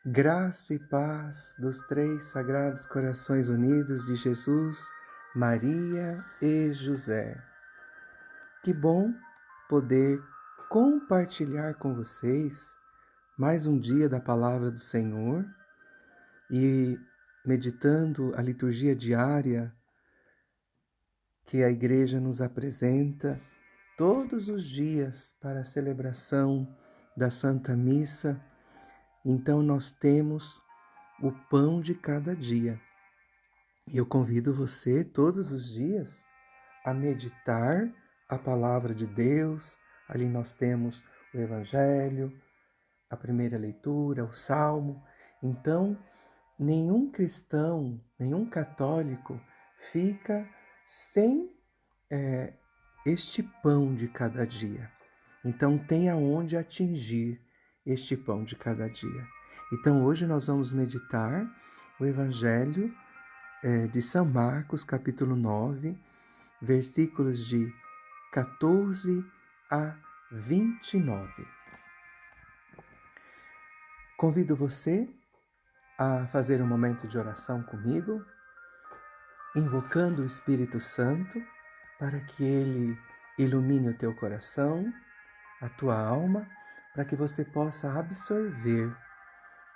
Graça e paz dos três sagrados corações unidos de Jesus, Maria e José. Que bom poder compartilhar com vocês mais um dia da Palavra do Senhor e meditando a liturgia diária que a Igreja nos apresenta todos os dias para a celebração da Santa Missa. Então nós temos o pão de cada dia. E eu convido você todos os dias a meditar a palavra de Deus. Ali nós temos o Evangelho, a primeira leitura, o Salmo. Então, nenhum cristão, nenhum católico fica sem este pão de cada dia. Então, tem aonde atingir este pão de cada dia. Então, hoje nós vamos meditar o Evangelho de São Marcos, capítulo 9, versículos de 14 a 29. Convido você a fazer um momento de oração comigo, invocando o Espírito Santo para que ele ilumine o teu coração, a tua alma, para que você possa absorver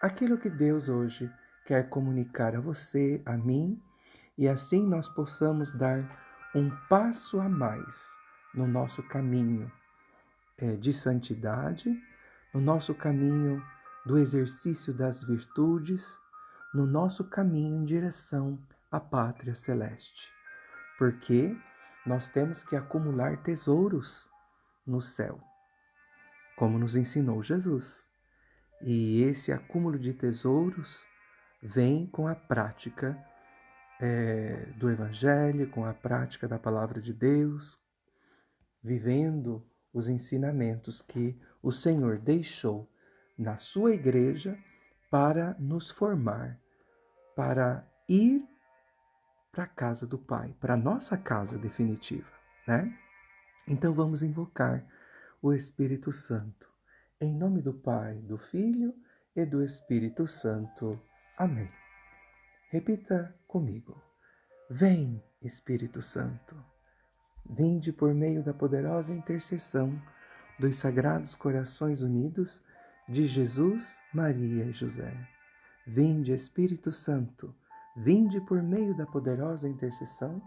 aquilo que Deus hoje quer comunicar a você, a mim, e assim nós possamos dar um passo a mais no nosso caminho de santidade, no nosso caminho do exercício das virtudes, no nosso caminho em direção à pátria celeste. Porque nós temos que acumular tesouros no céu, como nos ensinou Jesus. E esse acúmulo de tesouros vem com a prática do Evangelho, com a prática da Palavra de Deus, vivendo os ensinamentos que o Senhor deixou na sua igreja para nos formar, para ir para a casa do Pai, para a nossa casa definitiva, né? Então vamos invocar o Espírito Santo. Em nome do Pai, do Filho e do Espírito Santo. Amém. Repita comigo. Vem, Espírito Santo. Vinde por meio da poderosa intercessão dos Sagrados Corações Unidos de Jesus, Maria e José. Vinde, Espírito Santo. Vinde por meio da poderosa intercessão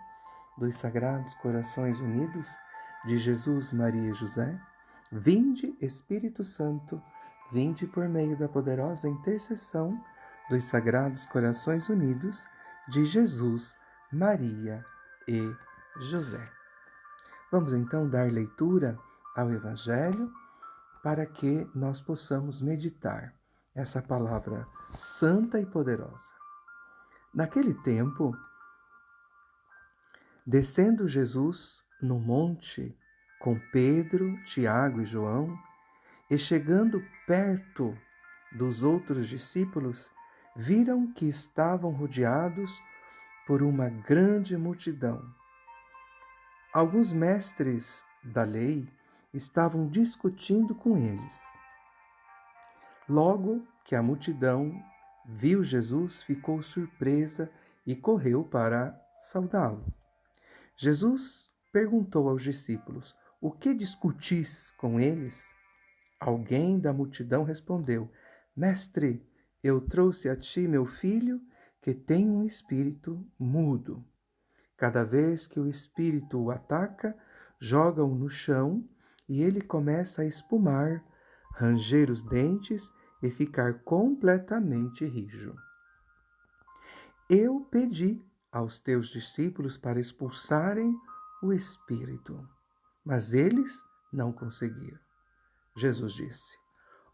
dos Sagrados Corações Unidos de Jesus, Maria e José. Vinde, Espírito Santo, vinde por meio da poderosa intercessão dos Sagrados Corações Unidos de Jesus, Maria e José. Vamos então dar leitura ao Evangelho para que nós possamos meditar essa palavra santa e poderosa. Naquele tempo, descendo Jesus no monte com Pedro, Tiago e João, e chegando perto dos outros discípulos, viram que estavam rodeados por uma grande multidão. Alguns mestres da lei estavam discutindo com eles. Logo que a multidão viu Jesus, ficou surpresa e correu para saudá-lo. Jesus perguntou aos discípulos: "O que discutis com eles?" Alguém da multidão respondeu: "Mestre, eu trouxe a ti meu filho, que tem um espírito mudo. Cada vez que o espírito o ataca, joga-o no chão e ele começa a espumar, ranger os dentes e ficar completamente rijo. Eu pedi aos teus discípulos para expulsarem o espírito, mas eles não conseguiram." Jesus disse: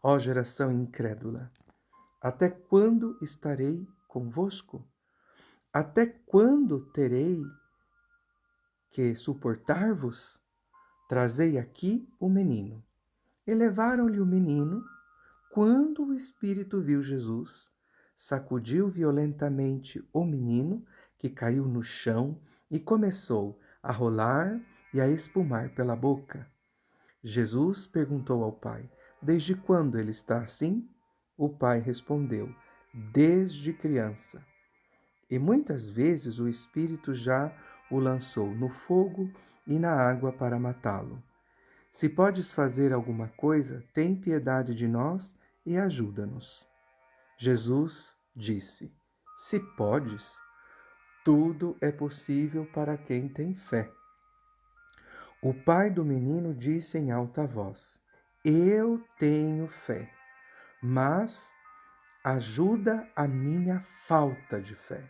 "Ó geração incrédula, até quando estarei convosco? Até quando terei que suportar-vos? Trazei aqui o menino." E levaram-lhe o menino. Quando o espírito viu Jesus, sacudiu violentamente o menino, que caiu no chão e começou a rolar e a espumar pela boca. Jesus perguntou ao pai: "Desde quando ele está assim?" O pai respondeu: desde criança. E muitas vezes o Espírito já o lançou no fogo e na água para matá-lo. Se podes fazer alguma coisa, tem piedade de nós e ajuda-nos. Jesus disse: se podes, tudo é possível para quem tem fé. O pai do menino disse em alta voz: eu tenho fé, mas ajuda a minha falta de fé.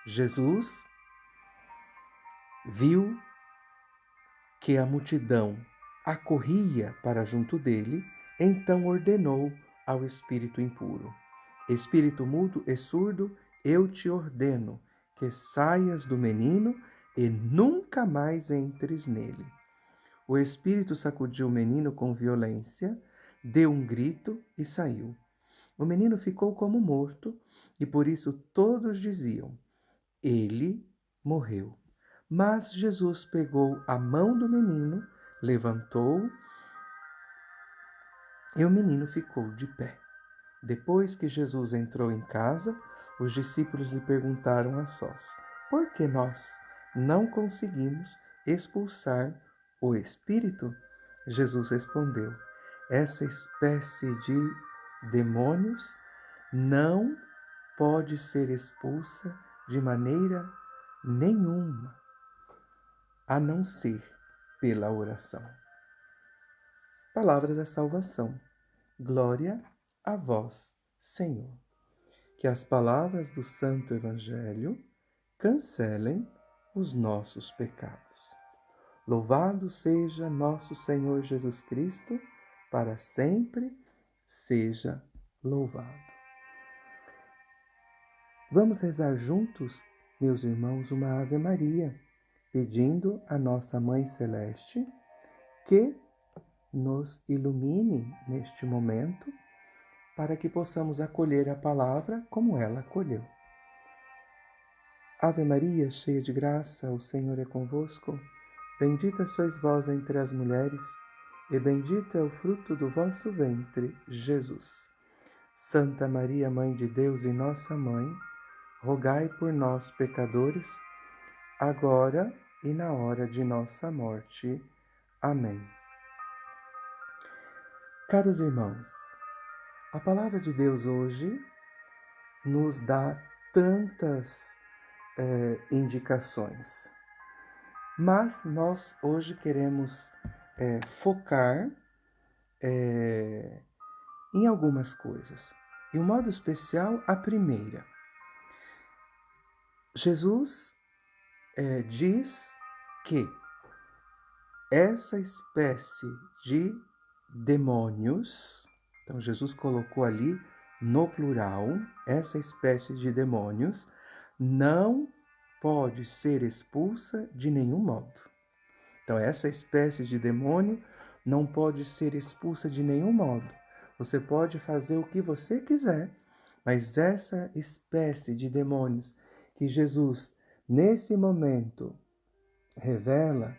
Jesus viu que a multidão acorria para junto dele, então ordenou ao espírito impuro: espírito mudo e surdo, eu te ordeno que saias do menino e nunca mais entres nele. O espírito sacudiu o menino com violência, deu um grito e saiu. O menino ficou como morto, e por isso todos diziam: ele morreu. Mas Jesus pegou a mão do menino, levantou-o e o menino ficou de pé. Depois que Jesus entrou em casa, os discípulos lhe perguntaram a sós: por que nós não conseguimos expulsar o espírito? Jesus respondeu: essa espécie de demônios não pode ser expulsa de maneira nenhuma, a não ser pela oração. Palavra da salvação. Glória a vós, Senhor. Que as palavras do Santo Evangelho cancelem os nossos pecados. Louvado seja nosso Senhor Jesus Cristo, para sempre seja louvado. Vamos rezar juntos, meus irmãos, uma Ave Maria, pedindo a nossa Mãe Celeste que nos ilumine neste momento para que possamos acolher a palavra como ela acolheu. Ave Maria, cheia de graça, o Senhor é convosco. Bendita sois vós entre as mulheres, e bendito é o fruto do vosso ventre, Jesus. Santa Maria, Mãe de Deus e nossa Mãe, rogai por nós, pecadores, agora e na hora de nossa morte. Amém. Caros irmãos, a palavra de Deus hoje nos dá tantas indicações, mas nós hoje queremos focar em algumas coisas. E, um modo especial, a primeira. Jesus diz que essa espécie de demônios, então Jesus colocou ali no plural, essa espécie de demônios não pode ser expulsa de nenhum modo. Então, essa espécie de demônio não pode ser expulsa de nenhum modo. Você pode fazer o que você quiser, mas essa espécie de demônios que Jesus, nesse momento, revela,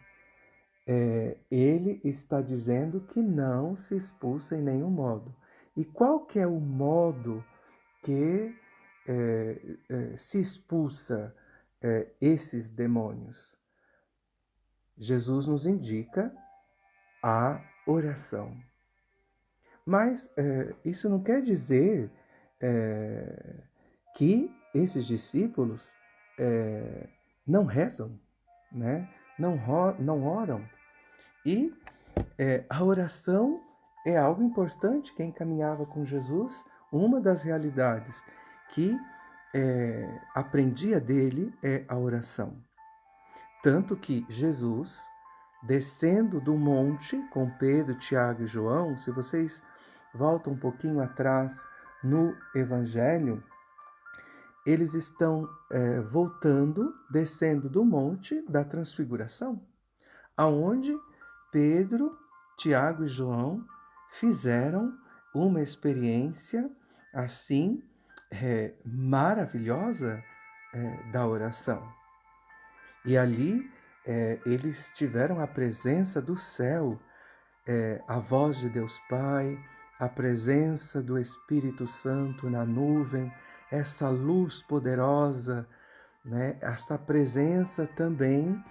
ele está dizendo que não se expulsa em nenhum modo. E qual que é o modo que se expulsa esses demônios? Jesus nos indica a oração. Mas isso não quer dizer que esses discípulos não rezam, né? Não oram. E a oração é algo importante. Quem caminhava com Jesus, uma das realidades que aprendia dele é a oração. Tanto que Jesus, descendo do monte com Pedro, Tiago e João, se vocês voltam um pouquinho atrás no Evangelho, eles estão voltando, descendo do monte da Transfiguração, aonde Pedro, Tiago e João fizeram uma experiência assim maravilhosa da oração. E ali eles tiveram a presença do céu, a voz de Deus Pai, a presença do Espírito Santo na nuvem, essa luz poderosa, né? Essa presença também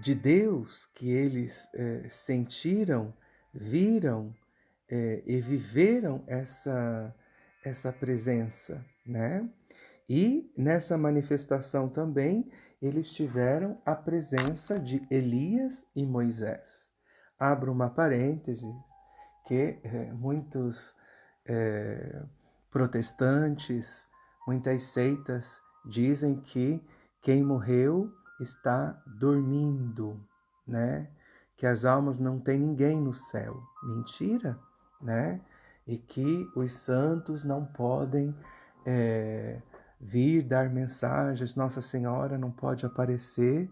de Deus que eles sentiram, viram e viveram essa presença, né? E nessa manifestação também eles tiveram a presença de Elias e Moisés. Abro uma parêntese que muitos protestantes, muitas seitas dizem que quem morreu está dormindo, né? Que as almas não têm ninguém no céu. Mentira, né? E que os santos não podem vir dar mensagens, Nossa Senhora não pode aparecer.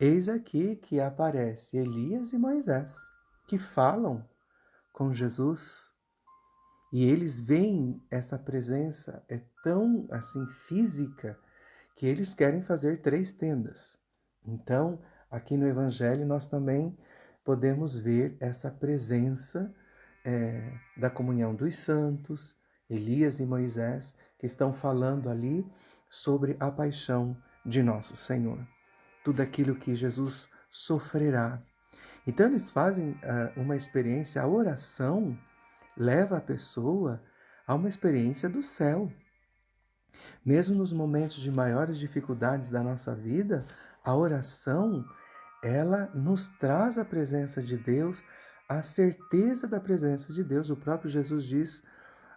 Eis aqui que aparece Elias e Moisés, que falam com Jesus, e eles veem essa presença é tão assim física que eles querem fazer 3 tendas. Então, aqui no Evangelho nós também podemos ver essa presença da comunhão dos santos, Elias e Moisés, que estão falando ali sobre a paixão de nosso Senhor, tudo aquilo que Jesus sofrerá. Então eles fazem uma experiência, a oração leva a pessoa a uma experiência do céu. Mesmo nos momentos de maiores dificuldades da nossa vida, a oração, ela nos traz a presença de Deus, a certeza da presença de Deus. O próprio Jesus diz: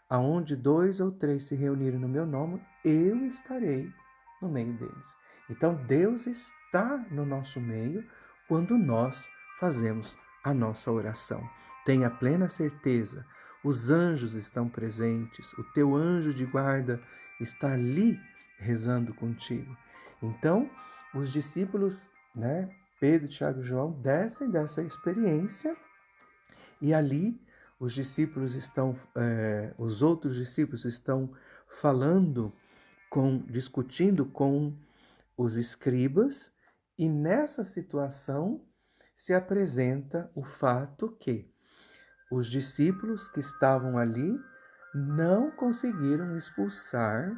aonde 2 ou 3 se reunirem no meu nome, eu estarei no meio deles. Então Deus está no nosso meio quando nós fazemos a nossa oração. Tenha plena certeza, os anjos estão presentes, o teu anjo de guarda está ali rezando contigo. Então, os discípulos, né, Pedro, Tiago e João, descem dessa experiência e ali os discípulos estão, os outros discípulos estão falando, discutindo com os escribas, e nessa situação se apresenta o fato que os discípulos que estavam ali não conseguiram expulsar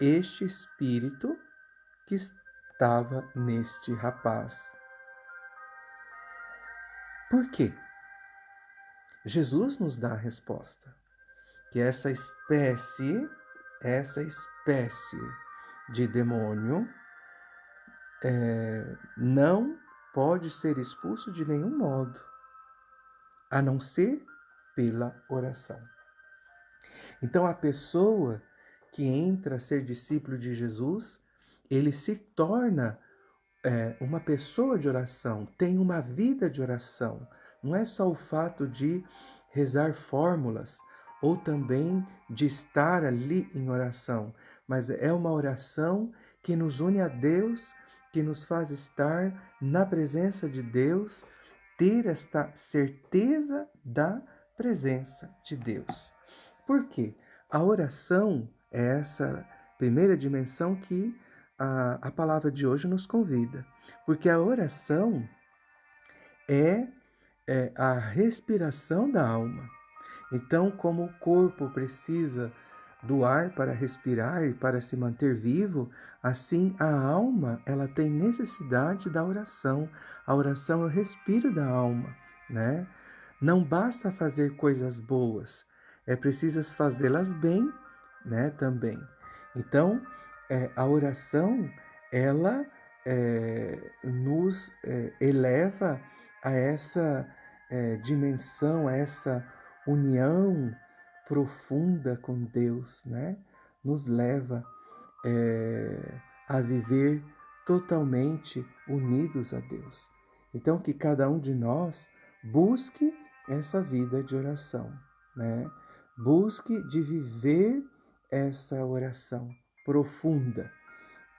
este espírito que estava neste rapaz. Por quê? Jesus nos dá a resposta, que essa espécie de demônio não pode ser expulso de nenhum modo, a não ser pela oração. Então, a pessoa que entra a ser discípulo de Jesus, ele se torna uma pessoa de oração, tem uma vida de oração. Não é só o fato de rezar fórmulas ou também de estar ali em oração, mas é uma oração que nos une a Deus, que nos faz estar na presença de Deus, ter esta certeza da presença de Deus. Por quê? A oração é essa primeira dimensão que a palavra de hoje nos convida, porque a oração é a respiração da alma. Então, como o corpo precisa do ar para respirar e para se manter vivo, assim a alma ela tem necessidade da oração. A oração é o respiro da alma, né? Não basta fazer coisas boas, é preciso fazê-las bem, né? Também. Então, a oração ela nos eleva a essa dimensão, a essa união profunda com Deus, né? Nos leva a viver totalmente unidos a Deus. Então, que cada um de nós busque essa vida de oração, né? Busque de viver essa oração profunda,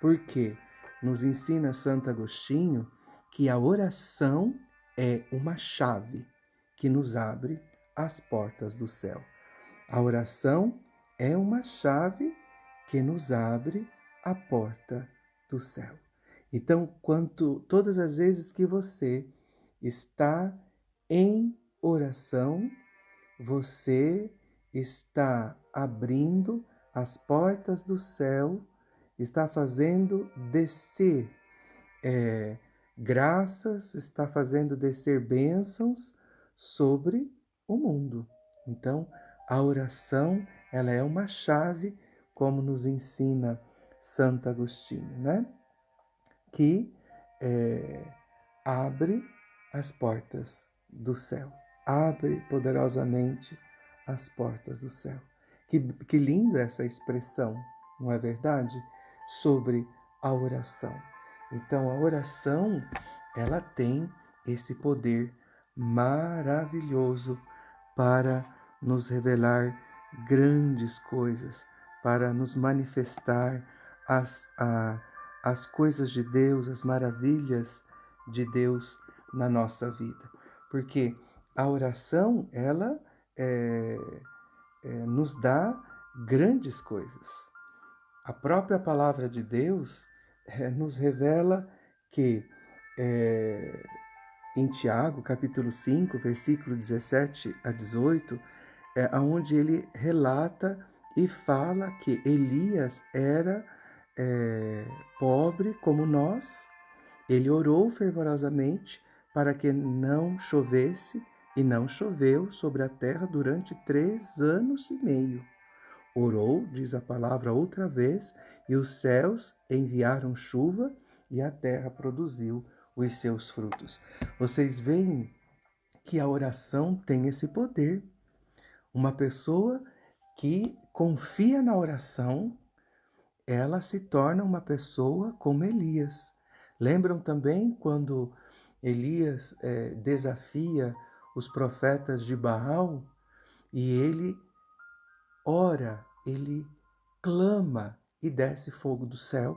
porque nos ensina Santo Agostinho que a oração é uma chave que nos abre as portas do céu. A oração é uma chave que nos abre a porta do céu. Então, todas as vezes que você está em oração, você está abrindo as portas do céu, está fazendo descer graças, está fazendo descer bênçãos sobre o mundo. Então, a oração, ela é uma chave, como nos ensina Santo Agostinho, né? Que abre as portas do céu, abre poderosamente as portas do céu. Que lindo essa expressão, não é verdade? Sobre a oração. Então, a oração, ela tem esse poder maravilhoso para nos revelar grandes coisas, para nos manifestar as coisas de Deus, as maravilhas de Deus na nossa vida. Porque a oração, ela nos dá grandes coisas. A própria palavra de Deus nos revela que em Tiago, capítulo 5, versículo 17 a 18, onde ele relata e fala que Elias era pobre como nós. Ele orou fervorosamente para que não chovesse, e não choveu sobre a terra durante 3 anos e meio. Orou, diz a palavra outra vez, e os céus enviaram chuva, e a terra produziu os seus frutos. Vocês veem que a oração tem esse poder. Uma pessoa que confia na oração, ela se torna uma pessoa como Elias. Lembram também quando Elias desafia os profetas de Baal e ele ora, ele clama e desce fogo do céu?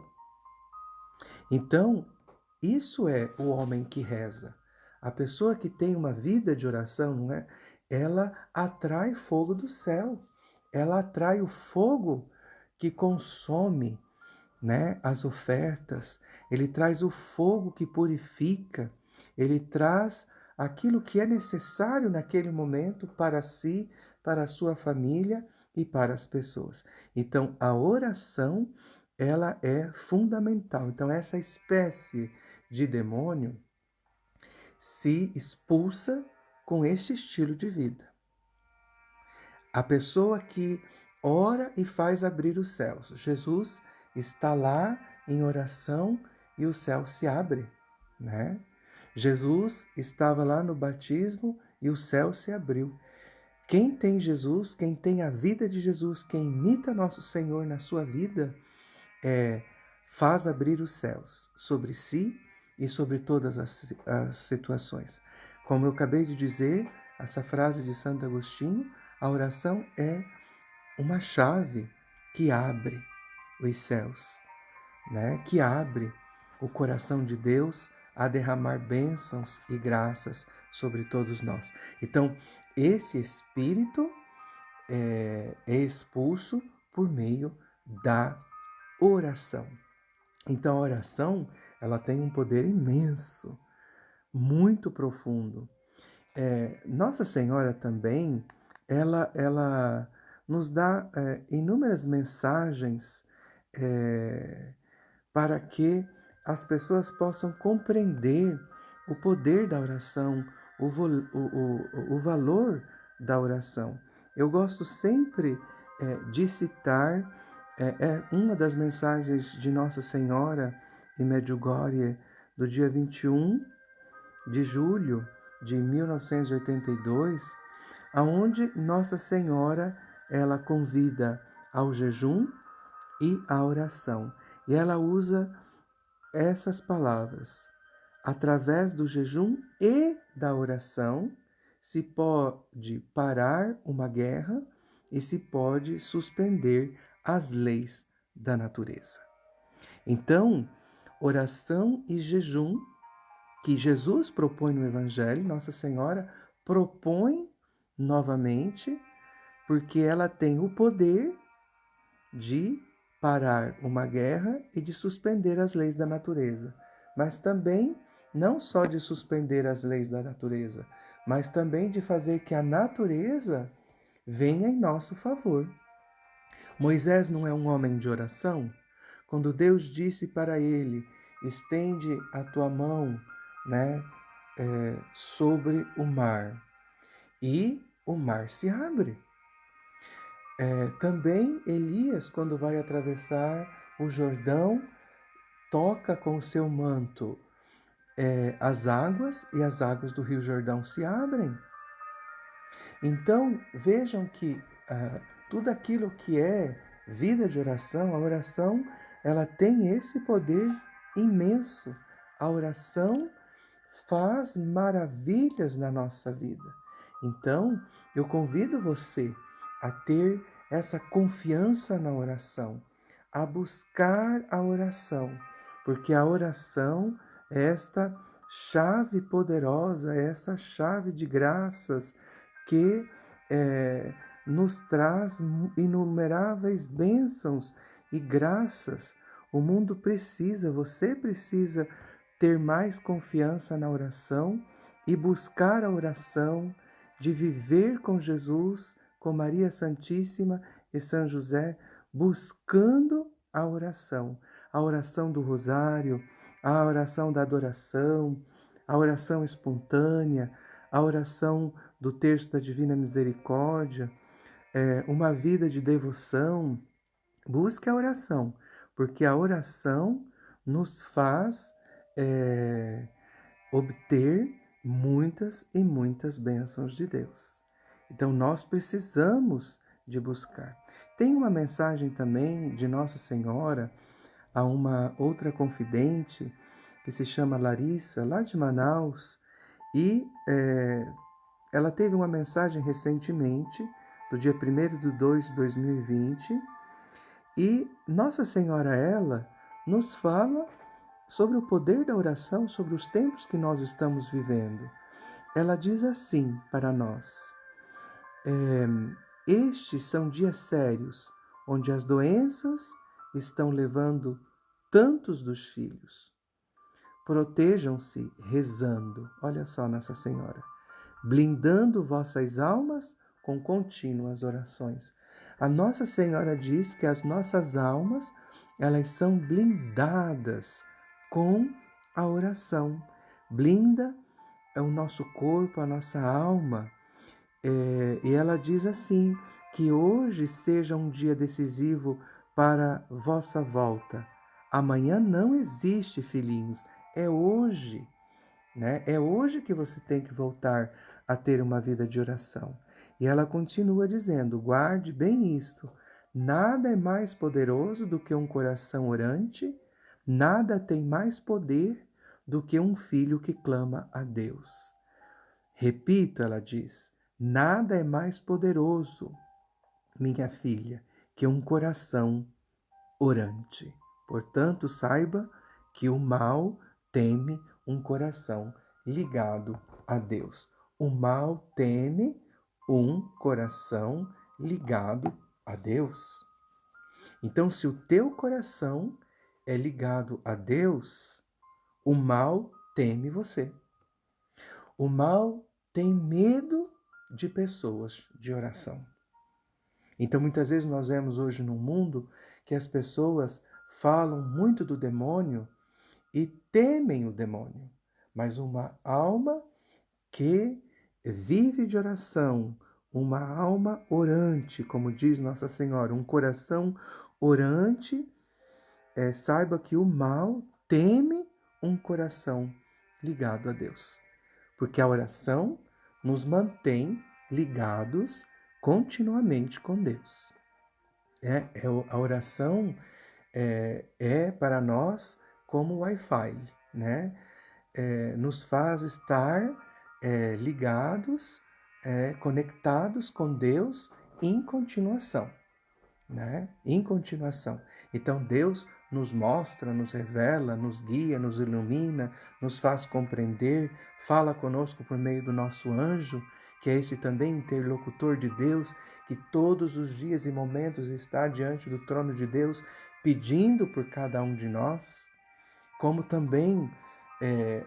Então, isso é o homem que reza. A pessoa que tem uma vida de oração, não é? Ela atrai fogo do céu. Ela atrai o fogo que consome, né, as ofertas. Ele traz o fogo que purifica. Ele traz aquilo que é necessário naquele momento para si, para a sua família e para as pessoas. Então, a oração, ela é fundamental. Então, essa espécie de demônio se expulsa com este estilo de vida. A pessoa que ora e faz abrir os céus. Jesus está lá em oração e o céu se abre, né? Jesus estava lá no batismo e o céu se abriu. Quem tem Jesus, quem tem a vida de Jesus, quem imita nosso Senhor na sua vida, faz abrir os céus sobre si e sobre todas as situações. Como eu acabei de dizer, essa frase de Santo Agostinho, a oração é uma chave que abre os céus, né? Que abre o coração de Deus a derramar bênçãos e graças sobre todos nós. Então, esse espírito é expulso por meio da oração. Então, a oração, ela tem um poder imenso, muito profundo. Nossa Senhora também, ela nos dá inúmeras mensagens para que as pessoas possam compreender o poder da oração, o valor da oração. Eu gosto sempre de citar uma das mensagens de Nossa Senhora em Medjugorje, do dia 21 de julho de 1982, aonde Nossa Senhora ela convida ao jejum e à oração. E ela usa essas palavras: através do jejum e da oração se pode parar uma guerra e se pode suspender as leis da natureza. Então, oração e jejum que Jesus propõe no Evangelho, Nossa Senhora propõe novamente, porque ela tem o poder de parar uma guerra e de suspender as leis da natureza, mas também não só de suspender as leis da natureza, mas também de fazer que a natureza venha em nosso favor. Moisés não é um homem de oração? Quando Deus disse para ele, estende a tua mão, né, sobre o mar, e o mar se abre. Também Elias, quando vai atravessar o Jordão, toca com o seu manto as águas, e as águas do Rio Jordão se abrem. Então, vejam que tudo aquilo que é vida de oração, a oração, ela tem esse poder imenso. A oração faz maravilhas na nossa vida. Então, eu convido você a ter essa confiança na oração, a buscar a oração, porque a oração é esta chave poderosa, é essa chave de graças que nos traz inumeráveis bênçãos e graças. O mundo precisa, você precisa ter mais confiança na oração e buscar a oração, de viver com Jesus, com Maria Santíssima e São José, buscando a oração do rosário, a oração da adoração, a oração espontânea, a oração do terço da Divina Misericórdia, uma vida de devoção. Busque a oração, porque a oração nos faz obter muitas e muitas bênçãos de Deus. Então nós precisamos de buscar. Tem uma mensagem também de Nossa Senhora a uma outra confidente que se chama Larissa, lá de Manaus, e ela teve uma mensagem recentemente, do dia 1º de 2 de 2020, e Nossa Senhora, ela nos fala sobre o poder da oração, sobre os tempos que nós estamos vivendo. Ela diz assim para nós: estes são dias sérios, onde as doenças estão levando tantos dos filhos. Protejam-se rezando, olha só Nossa Senhora, blindando vossas almas com contínuas orações. A Nossa Senhora diz que as nossas almas, elas são blindadas com a oração. Blinda o nosso corpo, a nossa alma. E ela diz assim, que hoje seja um dia decisivo para vossa volta. Amanhã não existe, filhinhos, é hoje. Né? É hoje que você tem que voltar a ter uma vida de oração. E ela continua dizendo, guarde bem isto, nada é mais poderoso do que um coração orante, nada tem mais poder do que um filho que clama a Deus. Repito, ela diz, nada é mais poderoso, minha filha, que um coração orante. Portanto, saiba que o mal teme um coração ligado a Deus. O mal teme um coração ligado a Deus. Então, se o teu coração é ligado a Deus, o mal teme você. O mal tem medo de pessoas de oração. Então, muitas vezes nós vemos hoje no mundo que as pessoas falam muito do demônio e temem o demônio. Mas uma alma que vive de oração, uma alma orante, como diz Nossa Senhora, um coração orante, saiba que o mal teme um coração ligado a Deus. Porque a oração nos mantém ligados continuamente com Deus. A oração é para nós como Wi-Fi, né? Nos faz estar ligados, conectados com Deus em continuação, né? Em continuação. Então Deus nos mostra, nos revela, nos guia, nos ilumina, nos faz compreender, fala conosco por meio do nosso anjo, que é esse também interlocutor de Deus, que todos os dias e momentos está diante do trono de Deus, pedindo por cada um de nós, como também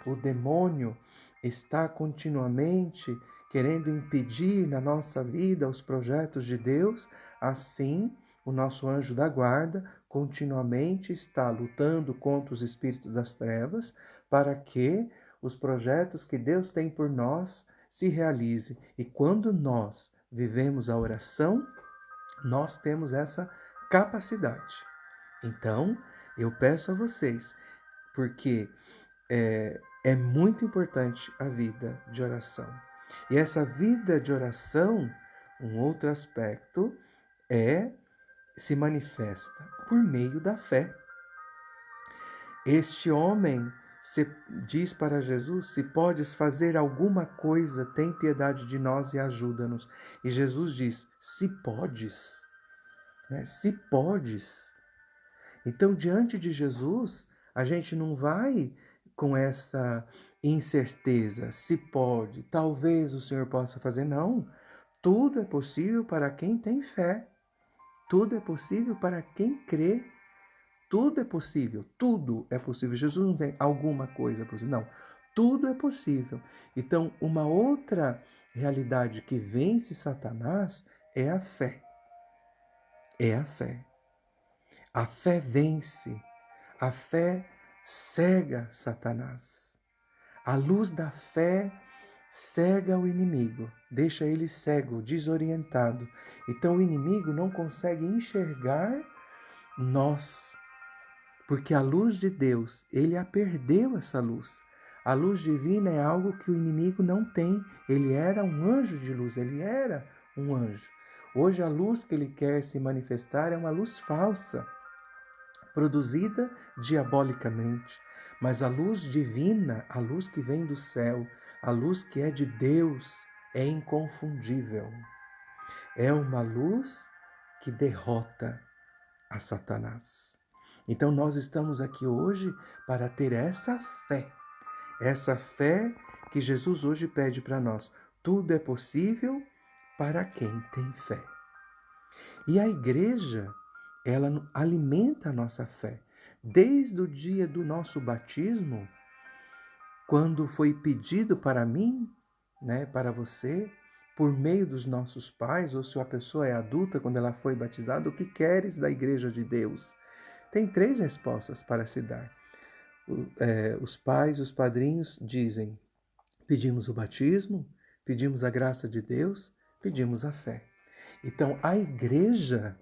o demônio está continuamente querendo impedir na nossa vida os projetos de Deus, assim o nosso anjo da guarda continuamente está lutando contra os espíritos das trevas para que os projetos que Deus tem por nós se realizem. E quando nós vivemos a oração, nós temos essa capacidade. Então, eu peço a vocês, porque é muito importante a vida de oração. E essa vida de oração, um outro aspecto, se manifesta por meio da fé. Este homem diz para Jesus: se podes fazer alguma coisa, tem piedade de nós e ajuda-nos. E Jesus diz: se podes, né? Se podes. Então, diante de Jesus, a gente não vai com essa incerteza, se pode, talvez o Senhor possa fazer. Não. Tudo é possível para quem tem fé. Tudo é possível para quem crê. Tudo é possível. Tudo é possível. Jesus não tem alguma coisa possível. Não. Tudo é possível. Então, uma outra realidade que vence Satanás é a fé. É a fé. A fé vence. A fé cega Satanás. A luz da fé cega o inimigo, deixa ele cego, desorientado. Então o inimigo não consegue enxergar nós, porque a luz de Deus, ele a perdeu essa luz. A luz divina é algo que o inimigo não tem. Ele era um anjo de luz, ele era um anjo. Hoje a luz que ele quer se manifestar é uma luz falsa, produzida diabolicamente. Mas a luz divina, a luz que vem do céu, a luz que é de Deus, é inconfundível. É uma luz que derrota a Satanás. Então nós estamos aqui hoje para ter essa fé que Jesus hoje pede para nós. Tudo é possível para quem tem fé. E a igreja, ela alimenta a nossa fé. Desde o dia do nosso batismo, quando foi pedido para mim, né, para você, por meio dos nossos pais, ou se a pessoa é adulta quando ela foi batizada, o que queres da igreja de Deus? Tem 3 respostas para se dar. Os pais, os padrinhos dizem: pedimos o batismo, pedimos a graça de Deus, pedimos a fé. Então, a igreja,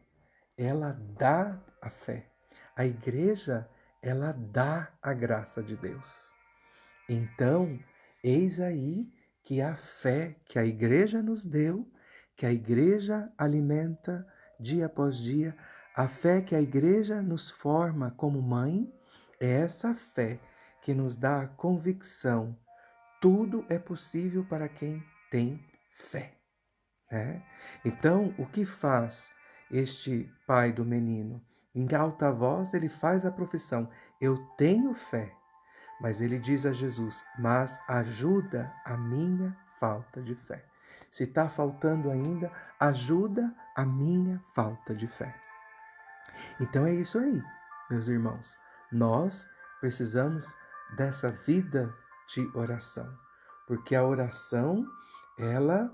ela dá a fé. A igreja, ela dá a graça de Deus. Então, eis aí que a fé que a igreja nos deu, que a igreja alimenta dia após dia, a fé que a igreja nos forma como mãe, é essa fé que nos dá a convicção. Tudo é possível para quem tem fé. Né? Então, o que faz este pai do menino? Em alta voz, ele faz a profissão: eu tenho fé. Mas ele diz a Jesus: mas ajuda a minha falta de fé. Se está faltando ainda, ajuda a minha falta de fé. Então é isso aí, meus irmãos. Nós precisamos dessa vida de oração, porque a oração, ela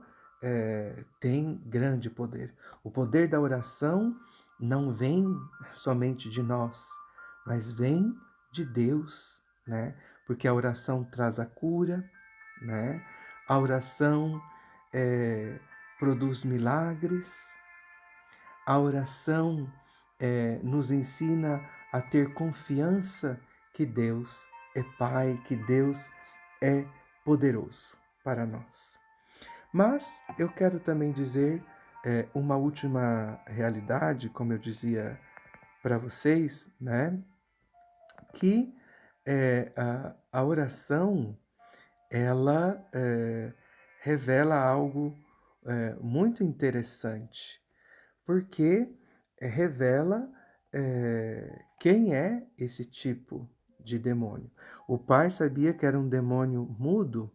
tem grande poder. O poder da oração não vem somente de nós, mas vem de Deus, né? Porque a oração traz a cura, né? A oração produz milagres. A oração nos ensina a ter confiança que Deus é Pai, que Deus é poderoso para nós. Mas eu quero também dizer uma última realidade, como eu dizia para vocês, né? Que a oração, ela revela algo muito interessante, porque revela quem é esse tipo de demônio. O pai sabia que era um demônio mudo,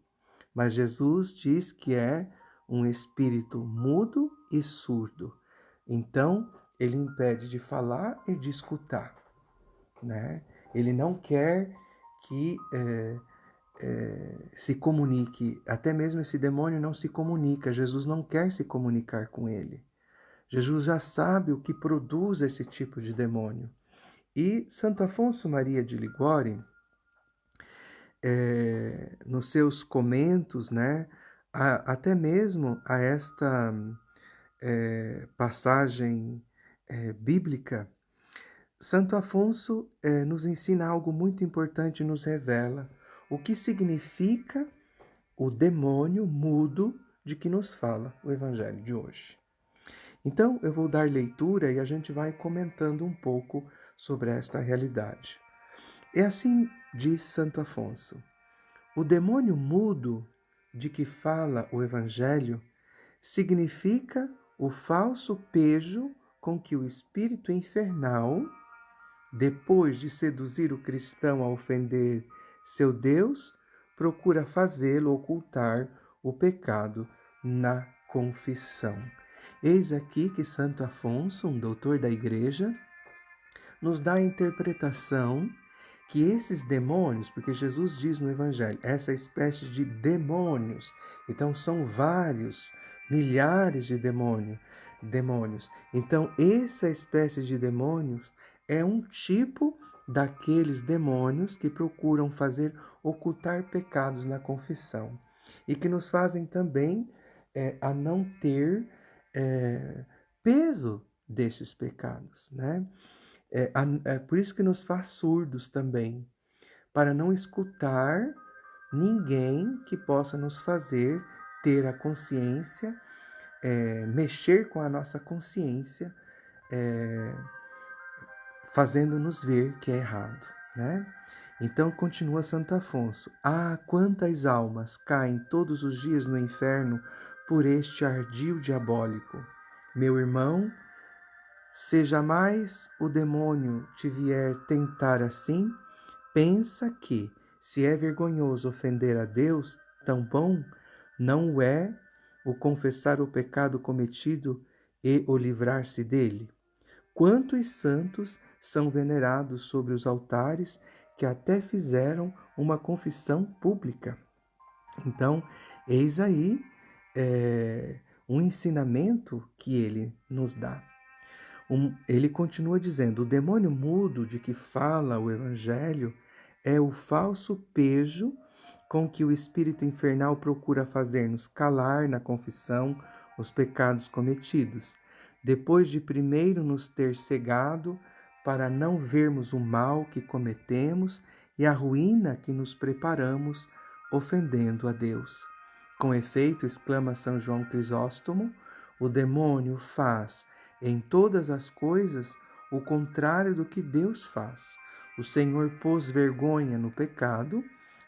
mas Jesus diz que é um espírito mudo e surdo. Então, ele impede de falar e de escutar, né? Ele não quer que se comunique. Até mesmo esse demônio não se comunica. Jesus não quer se comunicar com ele. Jesus já sabe o que produz esse tipo de demônio. E Santo Afonso Maria de Ligório, nos seus comentos, né, até mesmo a esta passagem bíblica, Santo Afonso nos ensina algo muito importante, nos revela o que significa o demônio mudo de que nos fala o Evangelho de hoje. Então, eu vou dar leitura e a gente vai comentando um pouco sobre esta realidade. E assim diz Santo Afonso: o demônio mudo de que fala o Evangelho significa o falso pejo com que o espírito infernal, depois de seduzir o cristão a ofender seu Deus, procura fazê-lo ocultar o pecado na confissão. Eis aqui que Santo Afonso, um doutor da Igreja, nos dá a interpretação que esses demônios, porque Jesus diz no Evangelho, essa espécie de demônios, então são vários, milhares de demônios. Então, essa espécie de demônios é um tipo daqueles demônios que procuram fazer ocultar pecados na confissão e que nos fazem também a não ter peso desses pecados, né? É por isso que nos faz surdos também, para não escutar ninguém que possa nos fazer ter a consciência, mexer com a nossa consciência, fazendo-nos ver que é errado, né? Então continua Santo Afonso: ah, quantas almas caem todos os dias no inferno por este ardil diabólico! Meu irmão, se jamais o demônio te vier tentar assim, pensa que, se é vergonhoso ofender a Deus, tão bom não é o confessar o pecado cometido e o livrar-se dele. Quantos santos são venerados sobre os altares que até fizeram uma confissão pública? Então, eis aí um ensinamento que ele nos dá. Ele continua dizendo: o demônio mudo de que fala o Evangelho é o falso pejo com que o espírito infernal procura fazer-nos calar na confissão os pecados cometidos, depois de primeiro nos ter cegado para não vermos o mal que cometemos e a ruína que nos preparamos ofendendo a Deus. Com efeito, exclama São João Crisóstomo, o demônio faz em todas as coisas o contrário do que Deus faz. O Senhor pôs vergonha no pecado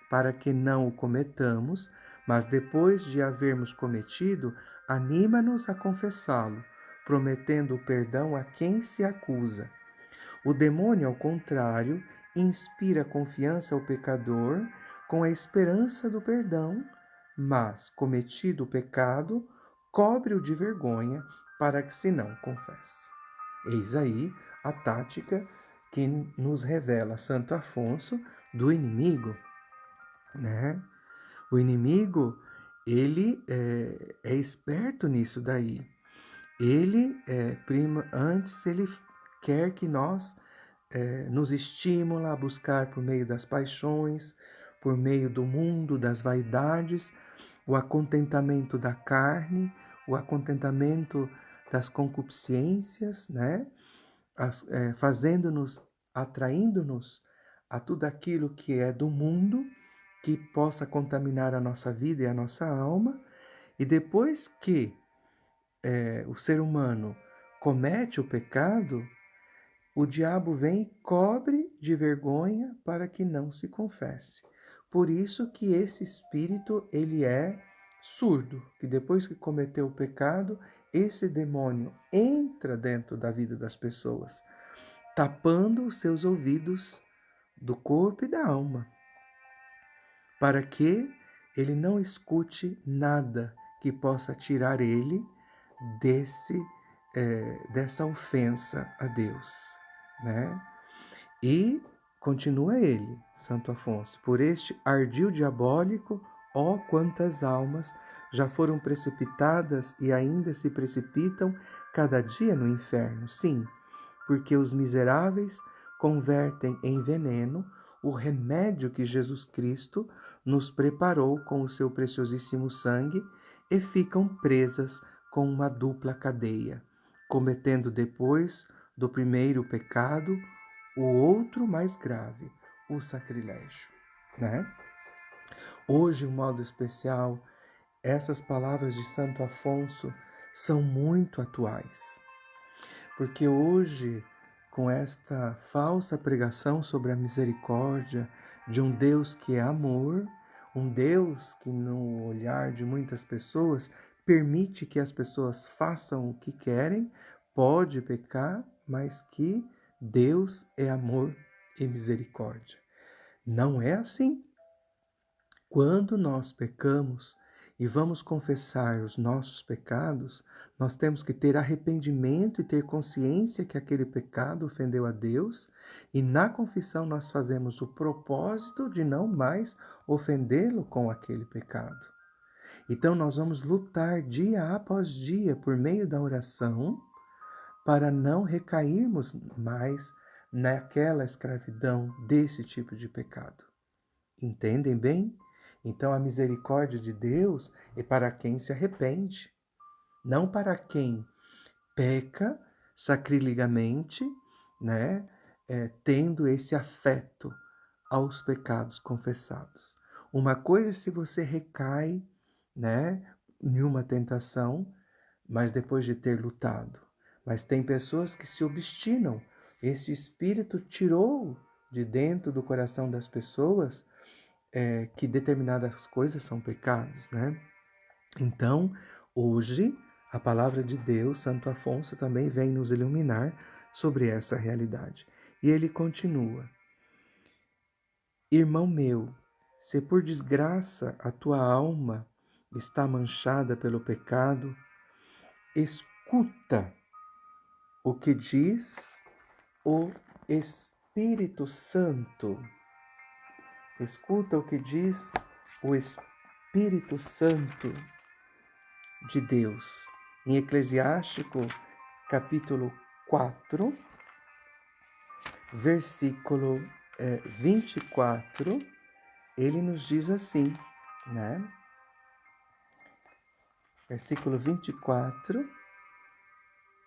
para que não o cometamos, mas depois de havermos cometido, anima-nos a confessá-lo, prometendo o perdão a quem se acusa. O demônio, ao contrário, inspira confiança ao pecador com a esperança do perdão, mas, cometido o pecado, cobre-o de vergonha para que se não confesse. Eis aí a tática que nos revela Santo Afonso do inimigo, né? O inimigo, ele é esperto nisso daí. Ele, antes, ele quer que nós nos estimula a buscar por meio das paixões, por meio do mundo, das vaidades, o acontentamento da carne, o acontentamento das concupiscências, né? Fazendo-nos, atraindo-nos a tudo aquilo que é do mundo, que possa contaminar a nossa vida e a nossa alma. E depois que o ser humano comete o pecado, o diabo vem e cobre de vergonha para que não se confesse. Por isso que esse espírito, ele é surdo, que depois que cometeu o pecado, esse demônio entra dentro da vida das pessoas, tapando os seus ouvidos do corpo e da alma, para que ele não escute nada que possa tirar ele dessa ofensa a Deus, né? E continua ele, Santo Afonso, por este ardil diabólico, ó quantas almas já foram precipitadas e ainda se precipitam cada dia no inferno. Sim, porque os miseráveis convertem em veneno o remédio que Jesus Cristo nos preparou com o seu preciosíssimo sangue e ficam presas com uma dupla cadeia, cometendo depois do primeiro pecado o outro mais grave, o sacrilégio, né? Hoje, de um modo especial, essas palavras de Santo Afonso são muito atuais, porque hoje, com esta falsa pregação sobre a misericórdia de um Deus que é amor, um Deus que no olhar de muitas pessoas permite que as pessoas façam o que querem, pode pecar, mas que Deus é amor e misericórdia. Não é assim. Quando nós pecamos e vamos confessar os nossos pecados, nós temos que ter arrependimento e ter consciência que aquele pecado ofendeu a Deus, e na confissão nós fazemos o propósito de não mais ofendê-lo com aquele pecado. Então nós vamos lutar dia após dia por meio da oração para não recairmos mais naquela escravidão desse tipo de pecado. Entendem bem? Então a misericórdia de Deus é para quem se arrepende, não para quem peca sacrilegamente, né? Tendo esse afeto aos pecados confessados. Uma coisa é se você recai, né, em uma tentação, mas depois de ter lutado. Mas tem pessoas que se obstinam. Esse espírito tirou de dentro do coração das pessoas que determinadas coisas são pecados, né? Então, hoje, a palavra de Deus, Santo Afonso, também vem nos iluminar sobre essa realidade. E ele continua: Irmão meu, se por desgraça a tua alma está manchada pelo pecado, escuta o que diz o Espírito Santo. Escuta o que diz o Espírito Santo de Deus. Em Eclesiástico, capítulo 4, versículo 24, ele nos diz assim, né? Versículo 24: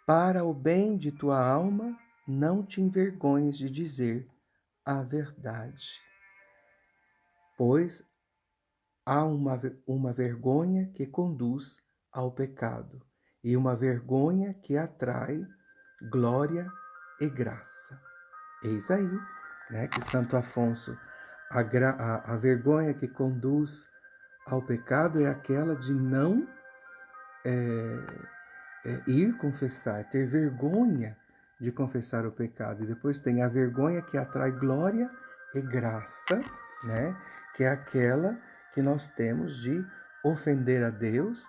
Para o bem de tua alma, não te envergonhes de dizer a verdade, pois há uma vergonha que conduz ao pecado e uma vergonha que atrai glória e graça. Eis aí, né, que Santo Afonso, a vergonha que conduz ao pecado é aquela de não ir confessar, ter vergonha de confessar o pecado. E depois tem a vergonha que atrai glória e graça, né, que é aquela que nós temos de ofender a Deus,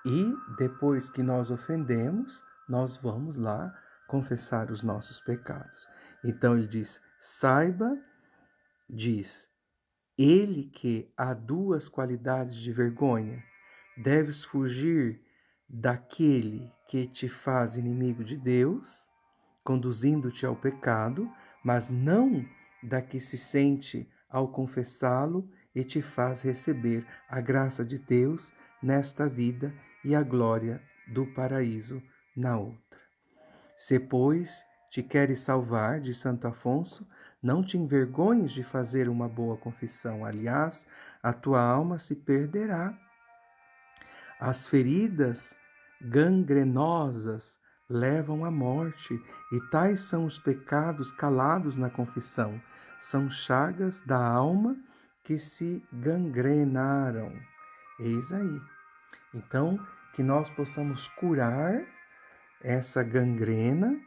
e depois que nós ofendemos, nós vamos lá confessar os nossos pecados. Então ele diz: saiba, diz, ele que há duas qualidades de vergonha, deves fugir daquele que te faz inimigo de Deus, conduzindo-te ao pecado, mas não da que se sente ao confessá-lo e te faz receber a graça de Deus nesta vida e a glória do paraíso na outra. Se, pois, te queres salvar, de Santo Afonso, não te envergonhes de fazer uma boa confissão. Aliás, a tua alma se perderá. As feridas gangrenosas levam à morte, e tais são os pecados calados na confissão. São chagas da alma que se gangrenaram. Eis aí. Então, que nós possamos curar essa gangrena,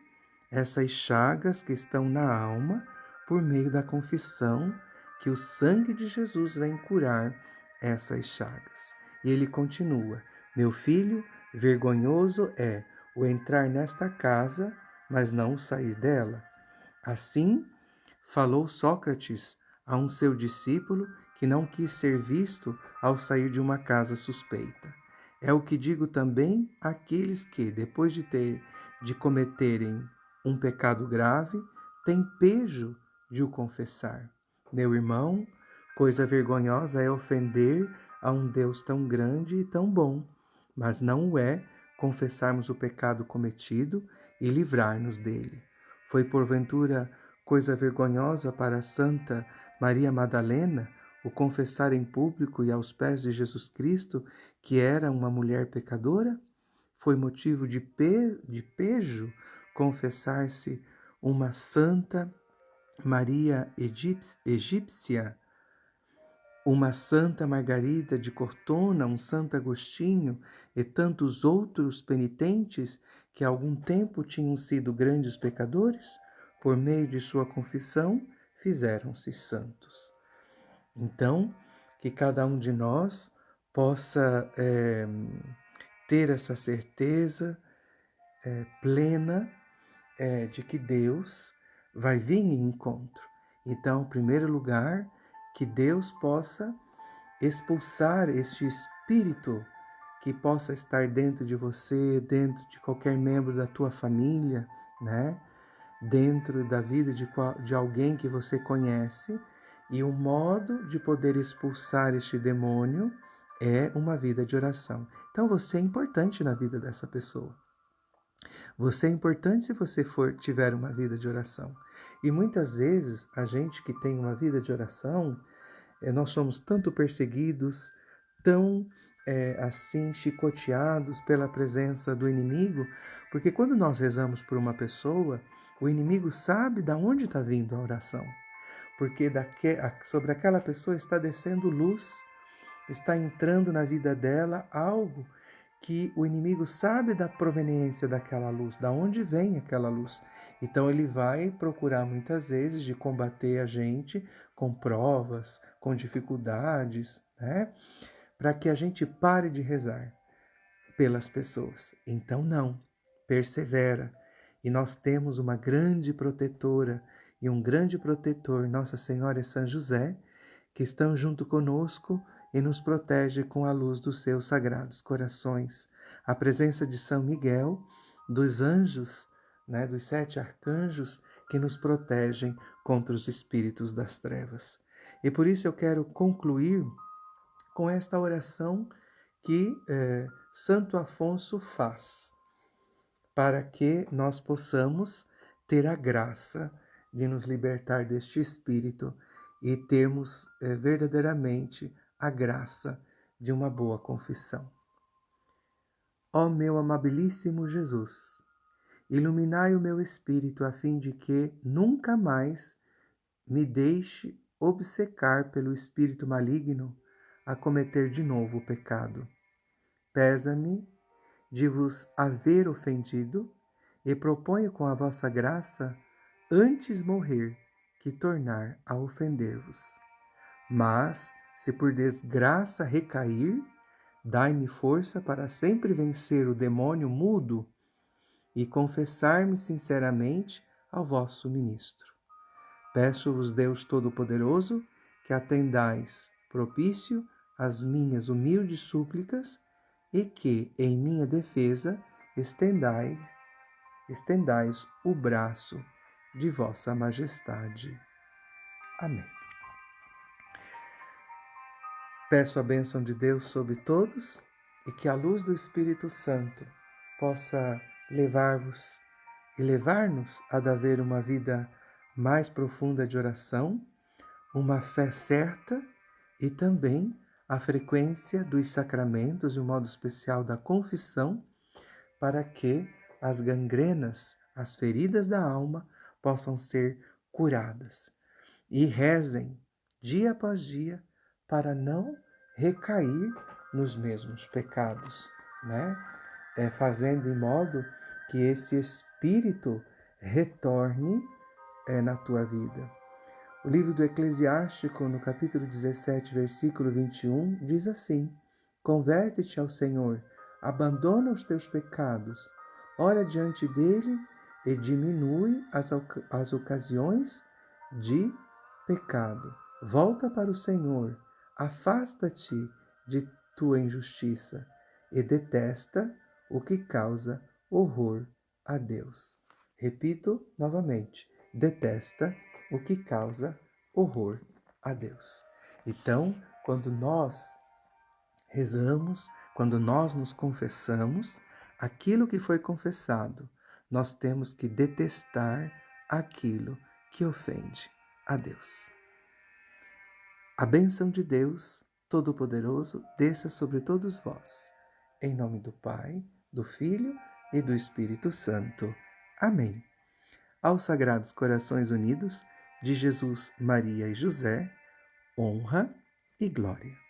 essas chagas que estão na alma, por meio da confissão, que o sangue de Jesus vem curar essas chagas. E ele continua: meu filho, vergonhoso é o entrar nesta casa, mas não sair dela. Assim, falou Sócrates a um seu discípulo que não quis ser visto ao sair de uma casa suspeita. É o que digo também àqueles que, depois de cometerem um pecado grave, têm pejo de o confessar. Meu irmão, coisa vergonhosa é ofender a um Deus tão grande e tão bom, mas não o é confessarmos o pecado cometido e livrar-nos dele. Foi porventura coisa vergonhosa para Santa Maria Madalena o confessar em público e aos pés de Jesus Cristo que era uma mulher pecadora? Foi motivo de pejo confessar-se uma Santa Maria Egípcia, uma Santa Margarida de Cortona, um Santo Agostinho e tantos outros penitentes que há algum tempo tinham sido grandes pecadores, por meio de sua confissão, fizeram-se santos. Então, que cada um de nós possa ter essa certeza plena de que Deus vai vir em encontro. Então, em primeiro lugar, que Deus possa expulsar este espírito que possa estar dentro de você, dentro de qualquer membro da tua família, né? Dentro da vida de alguém que você conhece. E o modo de poder expulsar este demônio é uma vida de oração. Então você é importante na vida dessa pessoa. Você é importante se você tiver uma vida de oração. E muitas vezes a gente que tem uma vida de oração, nós somos tanto perseguidos, tão assim chicoteados pela presença do inimigo, porque quando nós rezamos por uma pessoa, o inimigo sabe de onde está vindo a oração, porque sobre aquela pessoa está descendo luz, está entrando na vida dela algo que o inimigo sabe da proveniência daquela luz, da onde vem aquela luz. Então ele vai procurar muitas vezes de combater a gente com provas, com dificuldades, né? Para que a gente pare de rezar pelas pessoas. Então não, persevera. E nós temos uma grande protetora e um grande protetor, Nossa Senhora e São José, que estão junto conosco e nos protege com a luz dos seus sagrados corações. A presença de São Miguel, dos anjos, né, dos 7 arcanjos que nos protegem contra os espíritos das trevas. E por isso eu quero concluir com esta oração que Santo Afonso faz, para que nós possamos ter a graça de nos libertar deste espírito e termos verdadeiramente a graça de uma boa confissão. Ó meu amabilíssimo Jesus, iluminai o meu espírito a fim de que nunca mais me deixe obcecar pelo espírito maligno a cometer de novo o pecado. Pesa-me de vos haver ofendido e proponho com a vossa graça antes morrer que tornar a ofender-vos. Mas, se por desgraça recair, dai-me força para sempre vencer o demônio mudo e confessar-me sinceramente ao vosso ministro. Peço-vos, Deus Todo-Poderoso, que atendais propício às minhas humildes súplicas e que, em minha defesa, estendais o braço de vossa majestade. Amém. Peço a bênção de Deus sobre todos e que a luz do Espírito Santo possa levar-vos e levar-nos a haver uma vida mais profunda de oração, uma fé certa e também a frequência dos sacramentos, de um modo especial da confissão, para que as gangrenas, as feridas da alma, possam ser curadas. E rezem dia após dia para não recair nos mesmos pecados, né? Fazendo em modo que esse espírito retorne na tua vida. O livro do Eclesiástico, no capítulo 17, versículo 21, diz assim: Converte-te ao Senhor, abandona os teus pecados, ora diante dele e diminui as ocasiões de pecado. Volta para o Senhor, afasta-te de tua injustiça e detesta o que causa horror a Deus. Repito novamente, detesta o que causa horror a Deus. Então, quando nós rezamos, quando nós nos confessamos, aquilo que foi confessado, nós temos que detestar aquilo que ofende a Deus. A bênção de Deus Todo-Poderoso desça sobre todos vós. Em nome do Pai, do Filho e do Espírito Santo. Amém. Aos Sagrados Corações Unidos de Jesus, Maria e José, honra e glória.